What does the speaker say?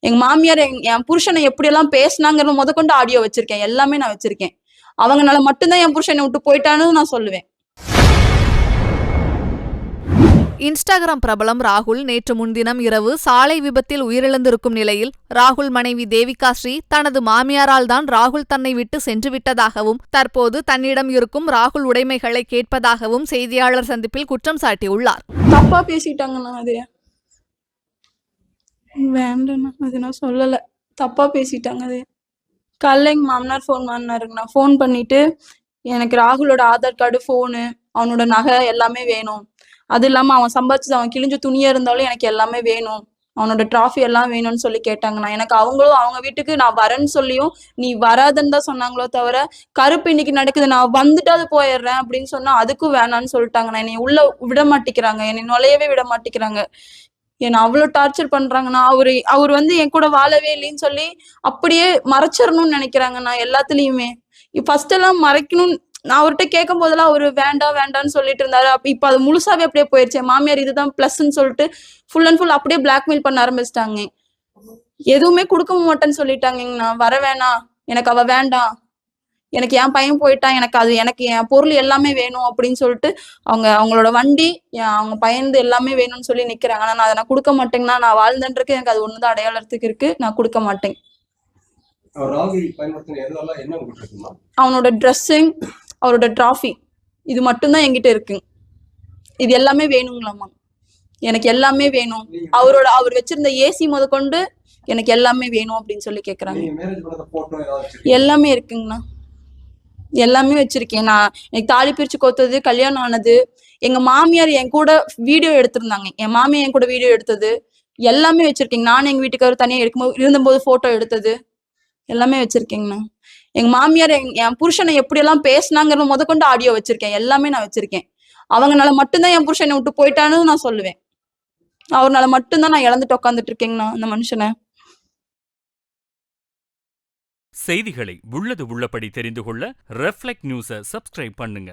எங்க மாமியார் என் புருஷனை எப்படியெல்லாம் பேசினாங்கிறது முதற்கொண்டு ஆடியோ வச்சிருக்கேன். எல்லாமே நான் வச்சிருக்கேன். அவங்கனால மட்டும்தான் என் புருஷனை விட்டு போயிட்டான்னு நான் சொல்லுவேன். இன்ஸ்டாகிராம் பிரபலம் ராகுல் நேற்று முன்தினம் இரவு சாலை விபத்தில் உயிரிழந்திருக்கும் நிலையில் ராகுல் மனைவி தேவிகா ஸ்ரீ தனது மாமியாரால் தான் ராகுல் தன்னை விட்டு சென்று விட்டதாகவும் தற்போது தன்னிடம் இருக்கும் ராகுல் உடைமைகளை கேட்பதாகவும் செய்தியாளர் சந்திப்பில் குற்றம் சாட்டியுள்ளார். தப்பா பேசிட்டாங்கண்ணா. அது வேண்டாண்ணா, அது நான் சொல்லல. தப்பா பேசிட்டாங்க. அது காலைல எங்க மாமனார் ஃபோன் பண்ணாருங்கண்ணா. ஃபோன் பண்ணிட்டு எனக்கு ராகுலோட ஆதார் கார்டு, ஃபோனு, அவனோட நகை எல்லாமே வேணும். அது இல்லாம அவன் சம்பாதிச்சது அவன் கிழிஞ்ச துணியா இருந்தாலும் எனக்கு எல்லாமே வேணும். அவனோட டிராஃபி எல்லாம் வேணும்னு சொல்லி கேட்டாங்கண்ணா. எனக்கு அவங்களும் அவங்க வீட்டுக்கு நான் வரேன்னு சொல்லியும் நீ வராதுன்னு தான் சொன்னாங்களோ தவிர, கருப்பு இன்னைக்கு நடக்குது நான் வந்துட்டு அது போயிடுறேன் அப்படின்னு சொன்னா அதுக்கும் வேணான்னு சொல்லிட்டாங்கண்ணா. என்னை உள்ள விட மாட்டேங்கிறாங்க, என்னை நுழையவே விட மாட்டேங்கிறாங்க. என்ன அவ்வளவு டார்ச்சர் பண்றாங்கண்ணா. அவர் வந்து என் கூட வாழவே இல்லைன்னு சொல்லி அப்படியே மறைச்சிடணும்னு நினைக்கிறாங்கண்ணா. எல்லாத்துலயுமே ஃபர்ஸ்ட் எல்லாம் மறைக்கணும். நான் அவர்கிட்ட கேட்கும் போதெல்லாம் அவரு வேண்டாம் வேண்டாம்னு சொல்லிட்டு இருந்தாரு. இப்ப அது முழுசாவே அப்படியே போயிருச்சு. மாமியார் இதுதான் பிளஸ்ன்னு சொல்லிட்டு ஃபுல் அண்ட் ஃபுல் அப்படியே பிளாக்மெயில் பண்ண ஆரம்பிச்சிட்டாங்க. எதுவுமே கொடுக்க மாட்டேன்னு சொல்லிட்டாங்கண்ணா. வர வேணாம், எனக்கு அவ வேண்டாம், எனக்கு என் பையன் போயிட்டான், எனக்கு என் பொருள் எல்லாமே வேணும் அப்படின்னு சொல்லிட்டு அவங்களோட வண்டி, அவங்க பையன் எல்லாமே வேணும்னு சொல்லி நிக்கிறாங்க. ஆனா நான் அதை நான் கொடுக்க மாட்டேங்கன்னா, நான் வாழ்ந்தேன்றதுக்கு எனக்கு அது ஒண்ணுதான் அடையாளத்துக்கு இருக்கு. நான் கொடுக்க மாட்டேன். அவனோட ட்ரெஸ்ஸிங், அவரோட டிராஃபி, இது மட்டும்தான் என்கிட்ட இருக்கு. இது எல்லாமே வேணுங்களாமா. எனக்கு எல்லாமே வேணும். அவர் வச்சிருந்த ஏசி முதற்கொண்டு எனக்கு எல்லாமே வேணும் அப்படின்னு சொல்லி கேக்குறாங்க. எல்லாமே இருக்குங்கண்ணா, எல்லாமே வச்சிருக்கேன். நான் எனக்கு தாலி பிரிச்சு கோத்தது, கல்யாணம் ஆனது, எங்க மாமியார் என் கூட வீடியோ எடுத்திருந்தாங்க. என் மாமியார் என் கூட வீடியோ எடுத்தது எல்லாமே வச்சிருக்கேங்க. நானும் எங்க வீட்டுக்காரர் தனியா இருந்தபோது போட்டோ எடுத்தது எல்லாமே வச்சிருக்கேங்கண்ணா. எங்க மாமியார் என் புருஷனை எப்படியெல்லாம் பேசினாங்கிறது முதற்கொண்டு ஆடியோ வச்சிருக்கேன். எல்லாமே நான் வச்சிருக்கேன். அவங்கனால மட்டும்தான் என் புருஷனை விட்டு போயிட்டான்னு நான் சொல்லுவேன். அவர்னால மட்டும்தான் நான் இழந்துட்டு உட்காந்துட்டு இருக்கேங்கண்ணா அந்த மனுஷனை. செய்திகளை உள்ளது உள்ளபடி தெரிந்து கொள்ள ரெஃப்ளெக்ட் நியூஸை சப்ஸ்கிரைப் பண்ணுங்க.